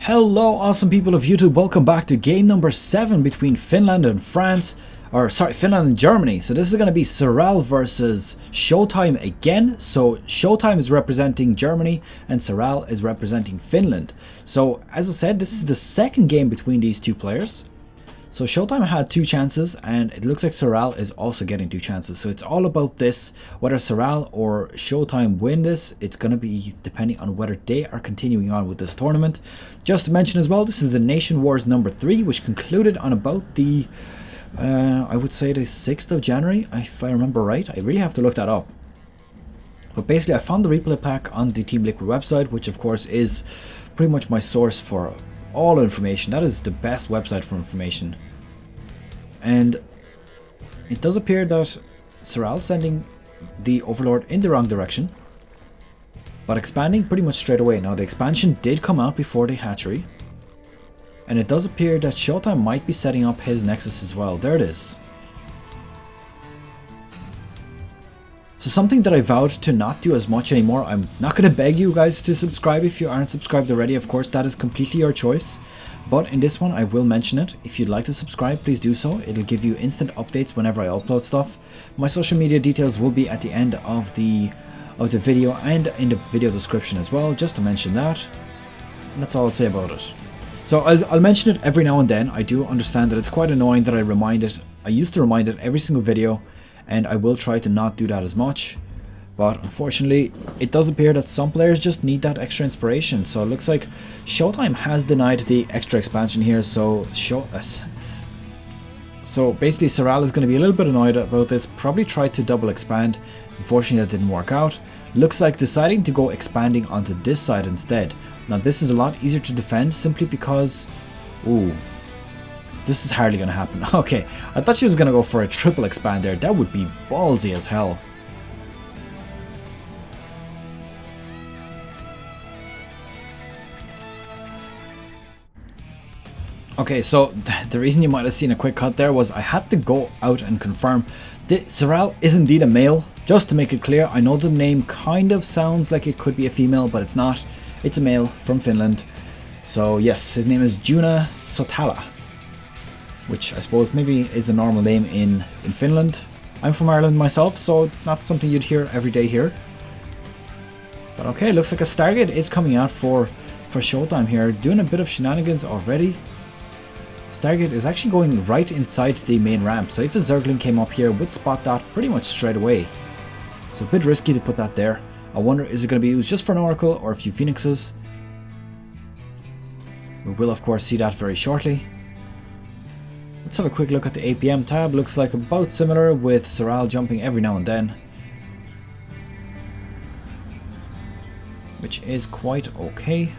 Hello awesome people of YouTube, welcome back to game number 7 between Finland and France, or sorry, Finland and Germany. So this is going to be Sorel versus Showtime again. So Showtime is representing Germany and Sorel is representing Finland. So as I said, this is the second game between these two players. So Showtime had 2 chances and it looks like Sorel is also getting 2 chances. So it's all about this, whether Sorel or Showtime win this, it's going to be depending on whether they are continuing on with this tournament. Just to mention as well, this is the Nation Wars number 3, which concluded on about the, I would say the 6th of January, if I remember right. I really have to look that up. But basically I found the replay pack on the Team Liquid website, which of course is pretty much my source for all information. That is the best website for information. And it does appear that Sorel sending the Overlord in the wrong direction, but expanding pretty much straight away. Now the expansion did come out before the hatchery, and it does appear that Showtime might be setting up his Nexus as well. There it is. So something that I vowed to not do as much anymore. I'm not going to beg you guys to subscribe if you aren't subscribed already. Of course, that is completely your choice. But in this one, I will mention it. If you'd like to subscribe, please do so. It'll give you instant updates whenever I upload stuff. My social media details will be at the end of the video and in the video description as well, just to mention that. And that's all I'll say about it. So I'll mention it every now and then. I do understand that it's quite annoying that I used to remind it every single video. And I will try to not do that as much, but unfortunately it does appear that some players just need that extra inspiration. So it looks like Showtime has denied the extra expansion here, so basically Sorel is going to be a little bit annoyed about this, probably tried to double expand. Unfortunately that didn't work out. Looks like deciding to go expanding onto this side instead. Now this is a lot easier to defend simply because, ooh, this is hardly going to happen. Okay, I thought she was going to go for a triple expand there. That would be ballsy as hell. Okay, so the reason you might have seen a quick cut there was I had to go out and confirm that Sorel is indeed a male. Just to make it clear, I know the name kind of sounds like it could be a female, but it's not. It's a male from Finland. So yes, his name is Juna Sotala, which I suppose maybe is a normal name in Finland. I'm from Ireland myself, so not something you'd hear every day here. But okay, looks like a Stargate is coming out for Showtime here, doing a bit of shenanigans already. Stargate is actually going right inside the main ramp, so if a Zergling came up here, would spot that pretty much straight away. So a bit risky to put that there. I wonder, is it going to be used just for an Oracle or a few Phoenixes? We will of course see that very shortly. Let's have a quick look at the APM tab. Looks like about similar, with Sorel jumping every now and then, which is quite okay.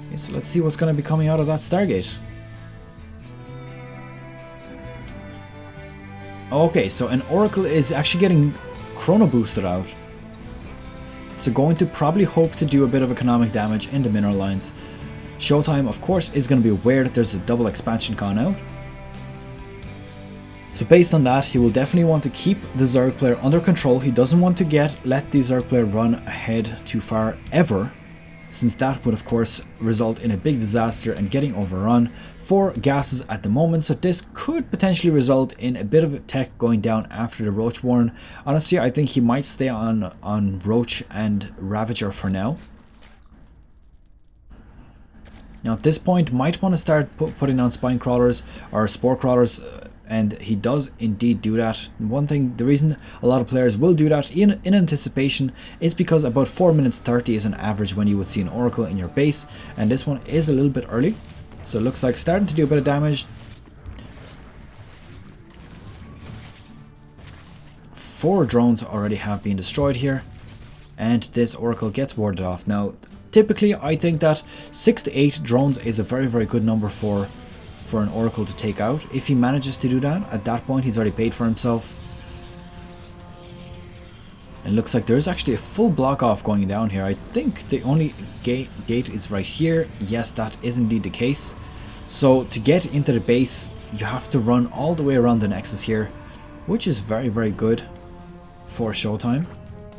Okay, so let's see what's going to be coming out of that Stargate. Okay, so an Oracle is actually getting chrono boosted out. So going to probably hope to do a bit of economic damage in the mineral lines. Showtime, of course, is going to be aware that there's a double expansion gone out. So based on that, he will definitely want to keep the Zerg player under control. He doesn't want to let the Zerg player run ahead too far ever, since that would of course result in a big disaster and getting overrun. 4 gases at the moment, so this could potentially result in a bit of tech going down after the Roach Warren. Honestly, I think he might stay on Roach and Ravager for now. Now at this point, might want to start putting on Spine Crawlers or Spore Crawlers, and he does indeed do that. One thing, the reason a lot of players will do that in anticipation is because about 4 minutes 30 is an average when you would see an Oracle in your base, and this one is a little bit early. So it looks like starting to do a bit of damage. 4 drones already have been destroyed here, and this Oracle gets warded off. Now typically I think that 6 to 8 drones is a very, very good number for an Oracle to take out. If he manages to do that, at that point he's already paid for himself. And looks like there's actually a full block off going down here. I think the only gate is right here. Yes, that is indeed the case. So to get into the base, you have to run all the way around the Nexus here, which is very, very good for Showtime.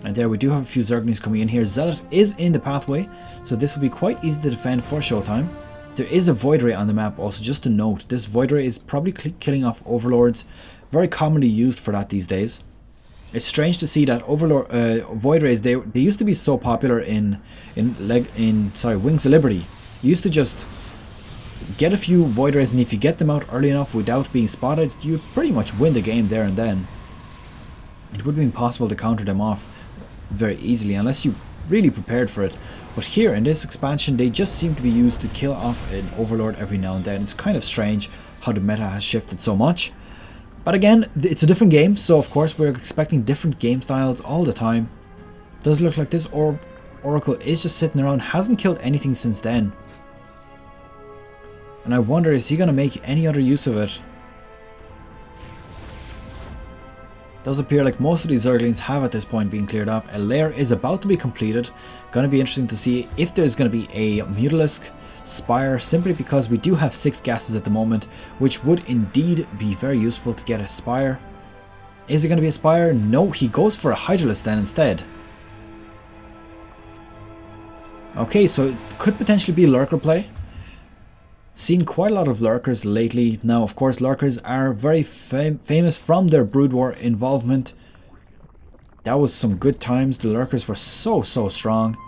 And there we do have a few Zerglings coming in here. Zealot is in the pathway, so this will be quite easy to defend for Showtime. There is a Void Ray on the map also, just to note. This Void Ray is probably killing off Overlords. Very commonly used for that these days. It's strange to see that Void Rays, they used to be so popular in Wings of Liberty. You used to just get a few Void Rays, and if you get them out early enough without being spotted, you pretty much win the game there and then. It would be impossible to counter them off very easily unless you really prepared for it. But here in this expansion, they just seem to be used to kill off an Overlord every now and then. It's kind of strange how the meta has shifted so much. But again, it's a different game, so of course we're expecting different game styles all the time. It does look like this Oracle is just sitting around, hasn't killed anything since then. And I wonder, is he going to make any other use of it? Does appear like most of these Zerglings have at this point been cleared off. A lair is about to be completed. Going to be interesting to see if there's going to be a Mutalisk Spire, simply because we do have 6 gases at the moment, which would indeed be very useful to get a Spire. Is it going to be a Spire? No, he goes for a Hydralisk then instead. Okay, so it could potentially be Lurker play. Seen quite a lot of Lurkers lately. Now, of course, Lurkers are very famous from their Brood War involvement. That was some good times. The Lurkers were so strong.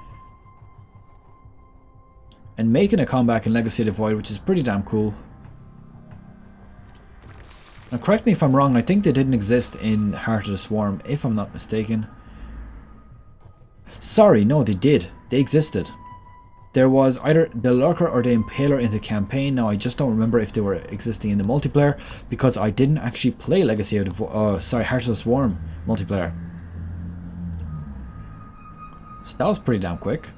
And making a comeback in Legacy of the Void, which is pretty damn cool. Now, correct me if I'm wrong, I think they didn't exist in Heart of the Swarm, if I'm not mistaken. Sorry, no, they did. They existed. There was either the Lurker or the Impaler in the campaign. Now, I just don't remember if they were existing in the multiplayer, because I didn't actually play Legacy of the Heart of the Swarm multiplayer. So that was pretty damn quick.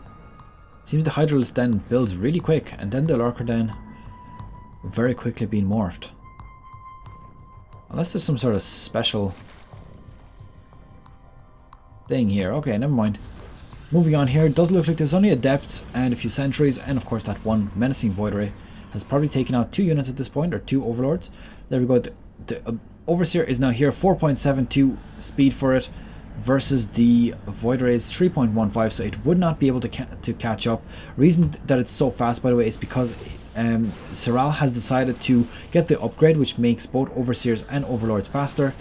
Seems the Hydralisk then builds really quick, and then the Lurker then very quickly being morphed. Unless there's some sort of special thing here. Okay, never mind. Moving on here, it does look like there's only Adepts and a few Sentries, and of course that one menacing Void Ray has probably taken out 2 units at this point, or 2 Overlords. There we go. The Overseer is now here, 4.72 speed for it, versus the Void Ray is 3.15, so it would not be able to catch up. Reason that it's so fast, by the way, is because Serral has decided to get the upgrade, which makes both Overseers and Overlords faster.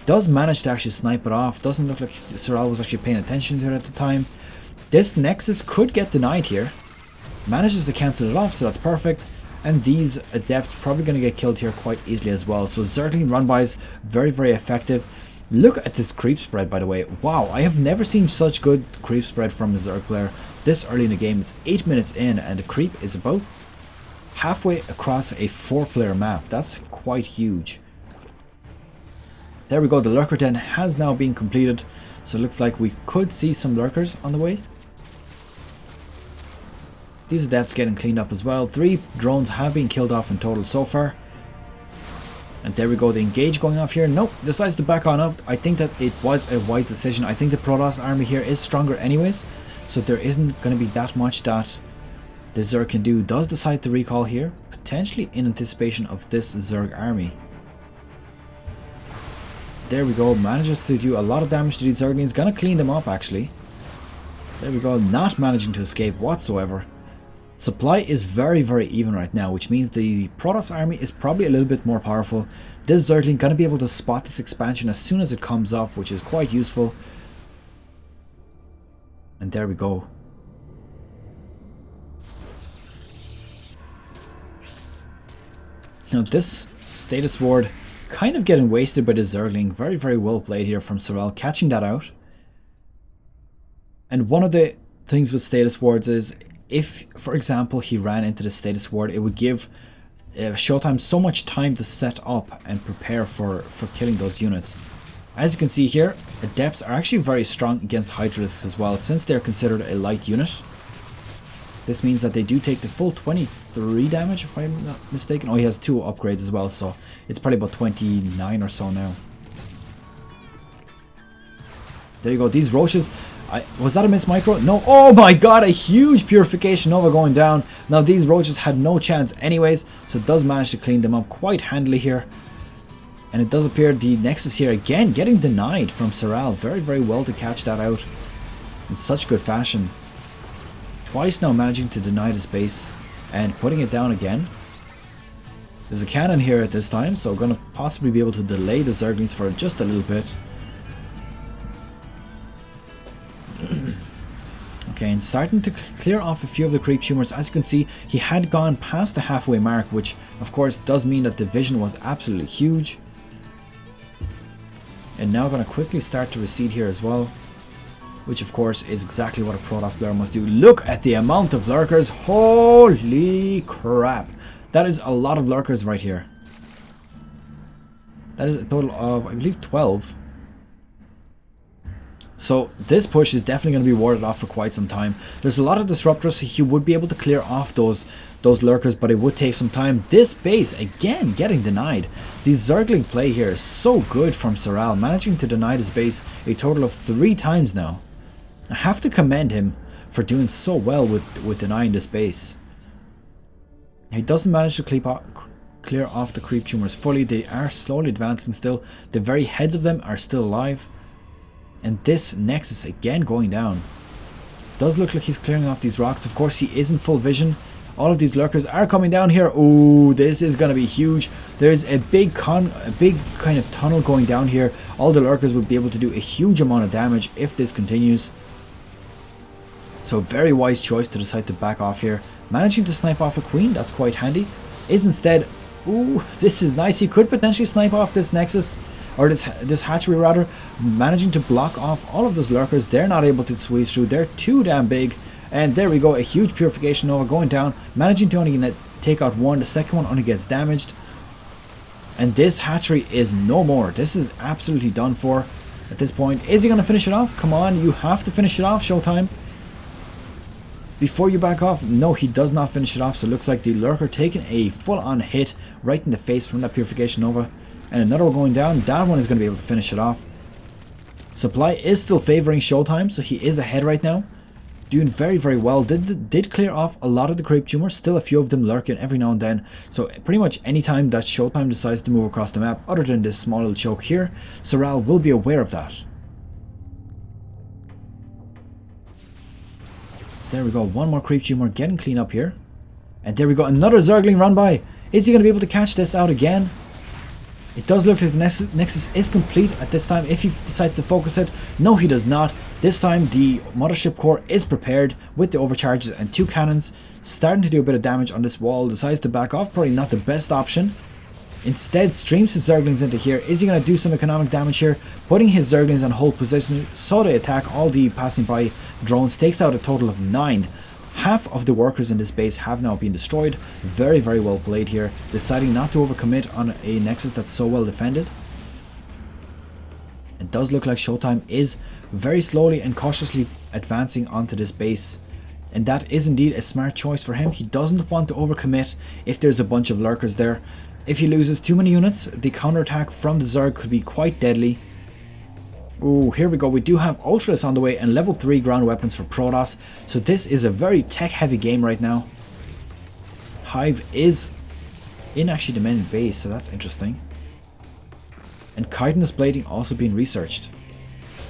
Does manage to actually snipe it off. Doesn't look like Serral was actually paying attention to it at the time. This Nexus could get denied here. Manages to cancel it off, so that's perfect. And these Adepts probably going to get killed here quite easily as well. So Zergling run-bys, very effective. Look at this creep spread, by the way. Wow, I have never seen such good creep spread from a Zerg player this early in the game. It's 8 minutes in, and the creep is about halfway across a 4-player map. That's quite huge. There we go, the Lurker Den has now been completed. So it looks like we could see some Lurkers on the way. These Adepts getting cleaned up as well. 3 drones have been killed off in total so far. And there we go, the engage going off here. Nope, decides to back on up. I think that it was a wise decision. I think the Protoss army here is stronger anyways, so there isn't going to be that much that the Zerg can do. Does decide to recall here, potentially in anticipation of this Zerg army. So there we go, manages to do a lot of damage to these Zerglings. Gonna clean them up actually. There we go, not managing to escape whatsoever. Supply is very even right now, which means the Protoss army is probably a little bit more powerful. This Zergling gonna be able to spot this expansion as soon as it comes up, which is quite useful. And there we go. Now this Status Ward kind of getting wasted by the Zergling. Very well played here from Serral, catching that out. And one of the things with Status Wards is, if, for example, he ran into the Status Ward, it would give Showtime so much time to set up and prepare for killing those units. As you can see here, Adepts are actually very strong against Hydralisks as well, since they're considered a light unit. This means that they do take the full 23 damage, if I'm not mistaken. Oh, he has 2 upgrades as well, so it's probably about 29 or so now. There you go, these Roaches... was that a miss micro? No. Oh my god, a huge Purification Nova going down. Now these Roaches had no chance anyways, so it does manage to clean them up quite handily here. And it does appear the Nexus here again getting denied from Serral. Very well to catch that out. in such good fashion. Twice now managing to deny this base and putting it down again. There's a cannon here at this time, so going to possibly be able to delay the Zerglings for just a little bit. Okay, and starting to clear off a few of the creep tumors. As you can see, he had gone past the halfway mark, which of course does mean that the vision was absolutely huge. And now going to quickly start to recede here as well, which of course is exactly what a Protoss player must do. Look at the amount of lurkers. Holy crap. That is a lot of lurkers right here. That is a total of, I believe, 12. So this push is definitely going to be warded off for quite some time. There's a lot of disruptors, so he would be able to clear off those lurkers, but it would take some time. This base, again, getting denied. The Zergling play here is so good from Soral, managing to deny this base a total of 3 times now. I have to commend him for doing so well with denying this base. He doesn't manage to clear off the creep tumors fully. They are slowly advancing still. The very heads of them are still alive. And this Nexus again going down. Does look like he's clearing off these rocks. Of course, he is in full vision. All of these lurkers are coming down here. Ooh, this is going to be huge. There's a big kind of tunnel going down here. All the lurkers would be able to do a huge amount of damage if this continues. So very wise choice to decide to back off here. Managing to snipe off a queen, that's quite handy. Is instead, ooh, this is nice. He could potentially snipe off this Nexus, or this hatchery rather, managing to block off all of those lurkers. They're not able to squeeze through. They're too damn big. And there we go, a huge Purification Nova going down, managing to only take out one. The second one only gets damaged. And this hatchery is no more. This is absolutely done for at this point. Is he going to finish it off? Come on, you have to finish it off, Showtime. Before you back off. No, he does not finish it off. So it looks like the lurker taking a full-on hit right in the face from that Purification Nova. And another one going down. That one is going to be able to finish it off. Supply is still favoring Showtime, so he is ahead right now. Doing very, very well. Did clear off a lot of the creep tumors. Still a few of them lurking every now and then. So pretty much any time that Showtime decides to move across the map, other than this small little choke here, Soral will be aware of that. So there we go. One more creep tumor getting clean up here. And there we go. Another Zergling run by. Is he going to be able to catch this out again? It does look like the Nexus is complete at this time if he decides to focus it. No, he does not. This time the Mothership Core is prepared with the overcharges and 2 cannons. Starting to do a bit of damage on this wall. Decides to back off. Probably not the best option. Instead streams his Zerglings into here. Is he going to do some economic damage here? Putting his Zerglings on hold position so they attack all the passing by drones. Takes out a total of 9. Half of the workers in this base have now been destroyed. Very, very well played here. Deciding not to overcommit on a Nexus that's so well defended. It does look like Showtime is very slowly and cautiously advancing onto this base. And that is indeed a smart choice for him. He doesn't want to overcommit if there's a bunch of lurkers there. If he loses too many units, the counterattack from the Zerg could be quite deadly. Ooh, here we go. We do have Ultras on the way and level 3 ground weapons for Protoss. So this is a very tech heavy game right now. Hive is in actually the main base, so that's interesting. And chitinous plating also being researched.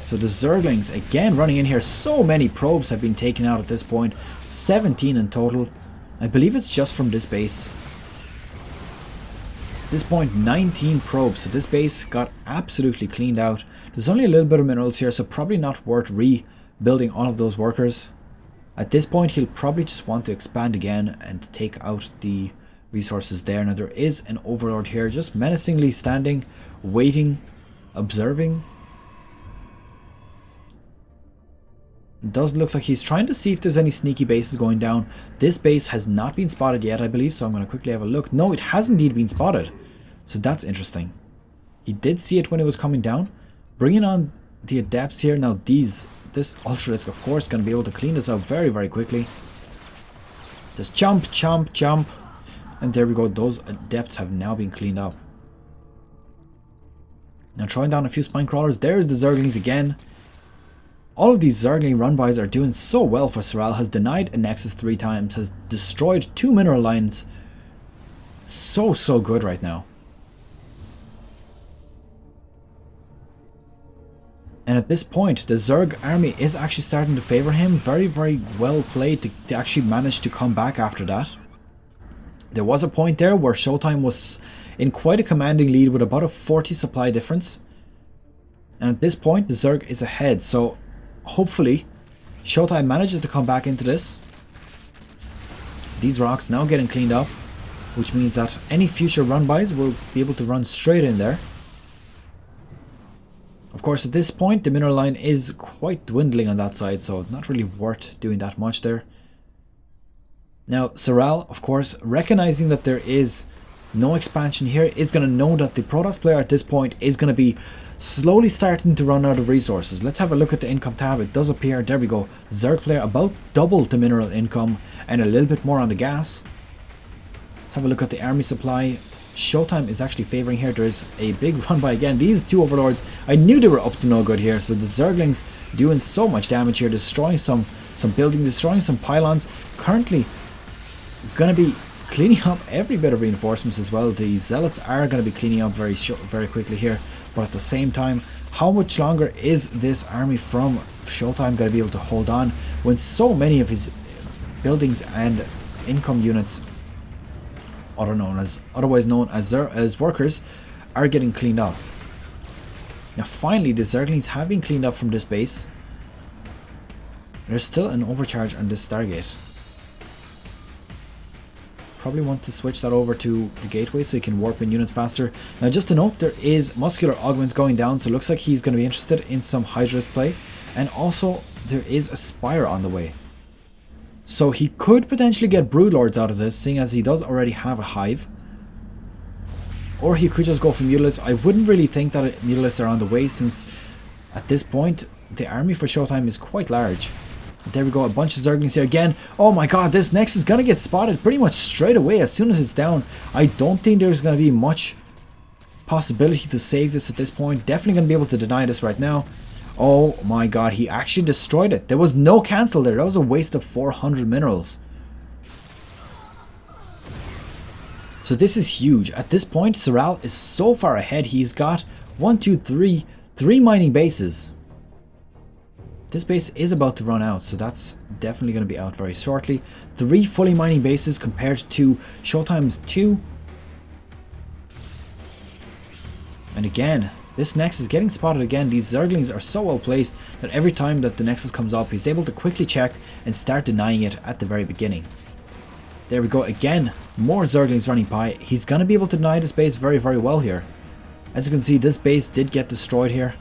So the Zerglings again running in here. So many probes have been taken out at this point. 17 in total. I believe it's just from this base. At this point 19 probes, so this base got absolutely cleaned out. There's only a little bit of minerals here, so probably not worth rebuilding all of those workers. At this point he'll probably just want to expand again and take out the resources there. Now there is an overlord here just menacingly standing, waiting, observing. It does look like he's trying to see if there's any sneaky bases going down. This base has not been spotted yet, I believe, so I'm going to quickly have a look. No, it has indeed been spotted. So that's interesting. He did see it when it was coming down. Bringing on the adepts here. Now this Ultralisk, of course, going to be able to clean this out very, very quickly. Just jump, jump, jump. And there we go. Those adepts have now been cleaned up. Now throwing down a few spine crawlers. There's the Zerglings again. All of these Zergling run-bys are doing so well for Soral. Has denied a Nexus 3 times. Has destroyed 2 mineral lines. So good right now. And at this point, the Zerg army is actually starting to favor him. Very, very well played to actually manage to come back after that. There was a point there where Showtime was in quite a commanding lead with about a 40 supply difference. And at this point, the Zerg is ahead. So hopefully, Showtime manages to come back into this. These rocks now getting cleaned up, which means that any future run-bys will be able to run straight in there. Of course, at this point, the mineral line is quite dwindling on that side, so not really worth doing that much there. Now, Soral, of course, recognizing that there is no expansion here, is going to know that the Protoss player at this point is going to be slowly starting to run out of resources. Let's have a look at the income tab. It does appear, there we go, Zerg player about double the mineral income and a little bit more on the gas. Let's have a look at the army supply. Showtime is actually favoring here. There is a big run by again. These two overlords, I knew they were up to no good here. So the Zerglings doing so much damage here, destroying some buildings, destroying some pylons. Currently going to be cleaning up every bit of reinforcements as well. The Zealots are going to be cleaning up very quickly here. But at the same time, how much longer is this army from Showtime going to be able to hold on when so many of his buildings and income units, otherwise known as workers, are getting cleaned up? Now finally, the Zerglings have been cleaned up from this base. There's still an overcharge on this Stargate. Probably wants to switch that over to the gateway so he can warp in units faster. Now just to note, there is muscular augments going down, so it looks like he's going to be interested in some Hydralisk play. And also there is a Spire on the way. So he could potentially get Broodlords out of this, seeing as he does already have a Hive. Or he could just go for Mutalisks. I wouldn't really think that Mutalisks are on the way, since at this point the army for Showtime is quite large. There we go, a bunch of Zerglings here again. Oh my god, this Nexus is going to get spotted pretty much straight away as soon as it's down. I don't think there's going to be much possibility to save this at this point. Definitely going to be able to deny this right now. Oh my god, he actually destroyed it. There was no cancel there. That was a waste of 400 minerals. So this is huge. At this point, Soral is so far ahead. He's got 3 mining bases. This base is about to run out, so that's definitely going to be out very shortly. 3 fully mining bases compared to Showtime's 2. And again, this Nexus is getting spotted again. These Zerglings are so well placed that every time that the Nexus comes up, he's able to quickly check and start denying it at the very beginning. There we go, again, more Zerglings running by. He's going to be able to deny this base very well here. As you can see, this base did get destroyed here.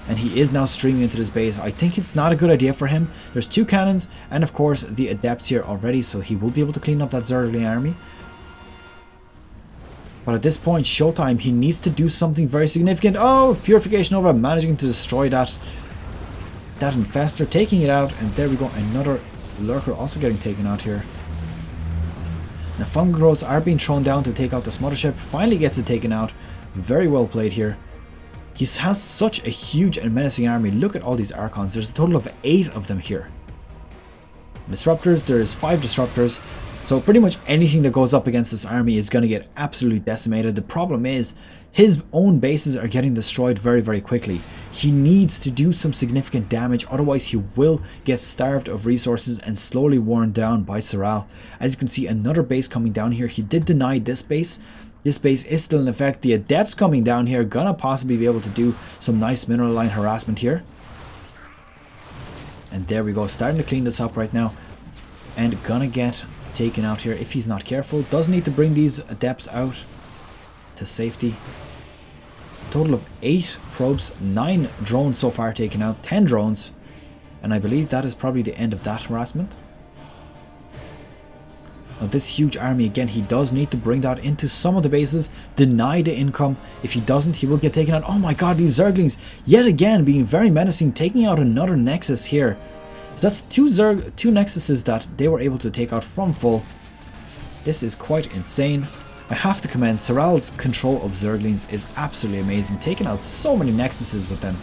And he is now streaming into this base. I think it's not a good idea for him. There's 2 cannons and of course the Adepts here already, so he will be able to clean up that Zergling army. But at this point, Showtime, he needs to do something very significant. Oh, Purification Nova managing to destroy that Infestor, taking it out. And there we go, another Lurker also getting taken out here. Now Fungal Growths are being thrown down to take out this Mothership. Finally gets it taken out. Very well played here. He has such a huge and menacing army. Look at all these Archons. There's a total of 8 of them here. Disruptors, there's 5 Disruptors. So pretty much anything that goes up against this army is going to get absolutely decimated. The problem is his own bases are getting destroyed very quickly. He needs to do some significant damage, otherwise he will get starved of resources and slowly worn down by Soral. As you can see, another base coming down here. He did deny this base. This base is still in effect. The Adepts coming down here, gonna possibly be able to do some nice mineral line harassment here. And there we go, starting to clean this up right now. And gonna get taken out here if he's not careful. Does need to bring these Adepts out to safety. Total of 8 probes, 9 drones so far taken out, 10 drones. And I believe that is probably the end of that harassment. Now this huge army, again, he does need to bring that into some of the bases, deny the income. If he doesn't, he will get taken out. Oh my god, these Zerglings, yet again, being very menacing, taking out another Nexus here. So that's 2 Nexuses that they were able to take out from full. This is quite insane. I have to commend Soral's control of Zerglings is absolutely amazing, taking out so many Nexuses with them.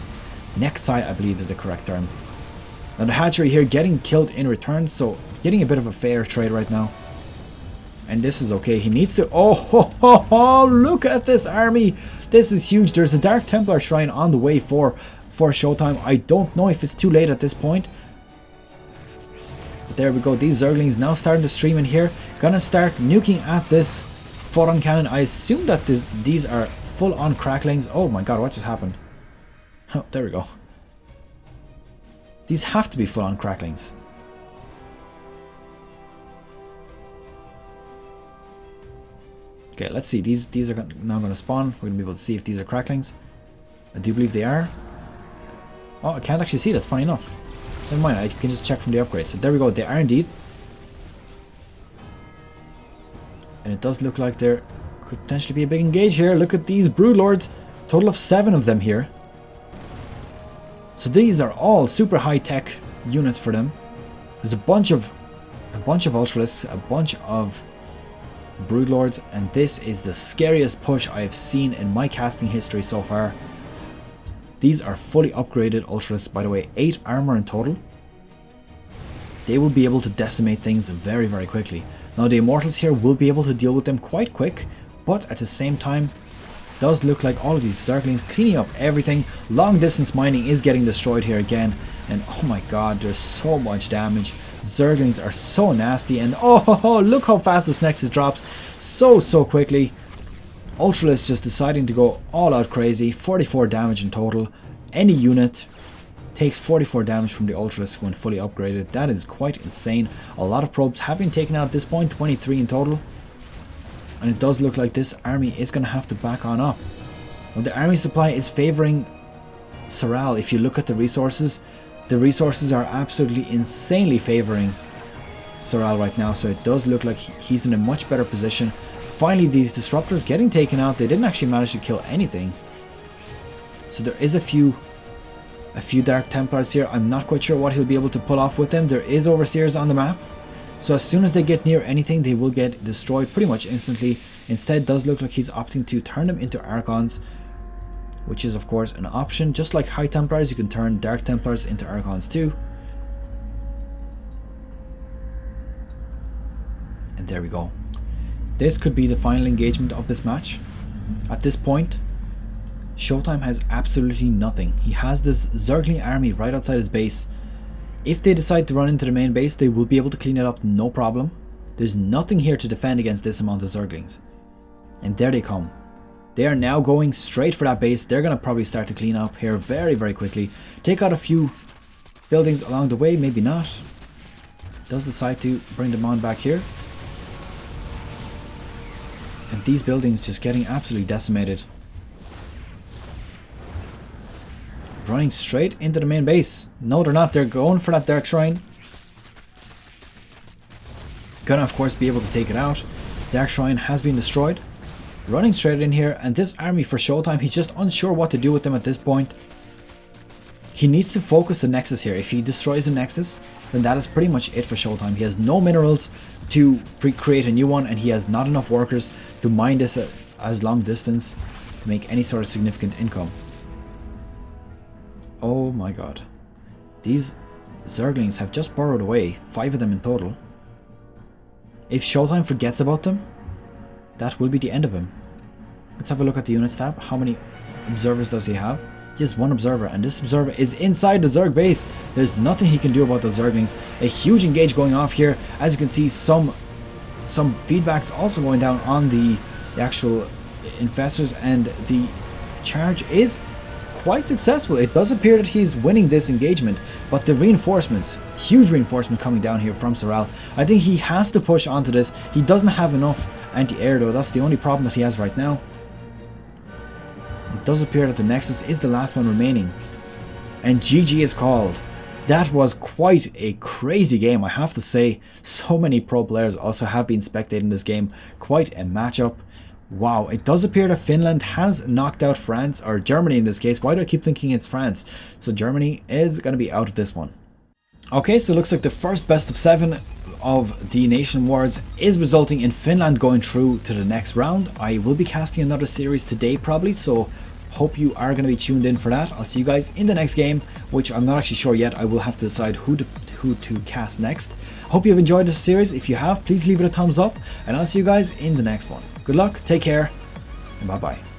Nexi, I believe, is the correct term. Now the Hatchery here getting killed in return, so getting a bit of a fair trade right now. And this is okay. He needs to... Oh, look at this army. This is huge. There's a Dark Templar Shrine on the way for for Showtime. I don't know if it's too late at this point. But there we go. These Zerglings now starting to stream in here. Gonna start nuking at this photon cannon. I assume that these are full-on cracklings. Oh my god, what just happened? Oh, there we go. These have to be full-on cracklings. Okay, let's see. These are now going to spawn. We're going to be able to see if these are cracklings. I do believe they are. Oh, I can't actually see. That's funny enough. Never mind. I can just check from the upgrade. So there we go. They are indeed. And it does look like there could potentially be a big engage here. Look at these Broodlords. Total of 7 of them here. So these are all super high-tech units for them. There's a bunch of Ultralisks, a bunch of Broodlords, and this is the scariest push I have seen in my casting history so far. These are fully upgraded Ultralisks, by the way, 8 armor in total. They will be able to decimate things very, very quickly. Now the Immortals here will be able to deal with them quite quick, but at the same time, does look like all of these Zerglings cleaning up everything. Long distance mining is getting destroyed here again, and oh my god, there's so much damage. Zerglings are so nasty, and oh, look how fast this Nexus drops so quickly. Ultralisk just deciding to go all out crazy. 44 damage in total. Any unit takes 44 damage from the Ultralisk when fully upgraded. That is quite insane. A lot of probes have been taken out at this point, 23 in total. And it does look like this army is going to have to back on up. Now, the army supply is favouring Soral. If you look at the resources are absolutely insanely favouring Soral right now. So it does look like he's in a much better position. Finally, these Disruptors getting taken out. They didn't actually manage to kill anything. So there is a few Dark Templars here. I'm not quite sure what he'll be able to pull off with them. There is Overseers on the map. So as soon as they get near anything, they will get destroyed pretty much instantly. Instead, does look like he's opting to turn them into Archons, which is of course an option. Just like High Templars, you can turn Dark Templars into Archons too. And there we go. This could be the final engagement of this match. At this point, Showtime has absolutely nothing. He has this Zergling army right outside his base. If they decide to run into the main base, they will be able to clean it up, no problem. There's nothing here to defend against this amount of Zerglings. And there they come. They are now going straight for that base. They're going to probably start to clean up here very, very quickly. Take out a few buildings along the way, maybe not. Does decide to bring them on back here. And these buildings just getting absolutely decimated. Running straight into the main base. No, they're not. They're going for that Dark Shrine. Gonna, of course, be able to take it out. Dark Shrine has been destroyed. Running straight in here. And this army for Showtime, he's just unsure what to do with them at this point. He needs to focus the Nexus here. If he destroys the Nexus, then that is pretty much it for Showtime. He has no minerals to create a new one, and he has not enough workers to mine this as long distance to make any sort of significant income. Oh my god. These Zerglings have just burrowed away, 5 of them in total. If Showtime forgets about them, that will be the end of him. Let's have a look at the units tab. How many observers does he have? He has 1 observer, and this observer is inside the Zerg base. There's nothing he can do about those Zerglings. A huge engage going off here. As you can see, some feedbacks also going down on the actual infestors, and the charge is quite successful. It does appear that he's winning this engagement, but the reinforcements, huge reinforcement coming down here from Soral. I think he has to push onto this. He doesn't have enough anti-air though. That's the only problem that he has right now. It does appear that the Nexus is the last one remaining, and GG is called. That was quite a crazy game, I have to say. So many pro players also have been spectating this game. Quite a matchup. Wow, it does appear that Finland has knocked out France, or Germany in this case. Why do I keep thinking it's France? So Germany is going to be out of this one. Okay, so it looks like the first best of 7 of the Nation Wars is resulting in Finland going through to the next round. I will be casting another series today probably, so hope you are going to be tuned in for that. I'll see you guys in the next game, which I'm not actually sure yet. I will have to decide who to cast next. Hope you've enjoyed this series. If you have, please leave it a thumbs up, and I'll see you guys in the next one. Good luck, take care, and bye bye.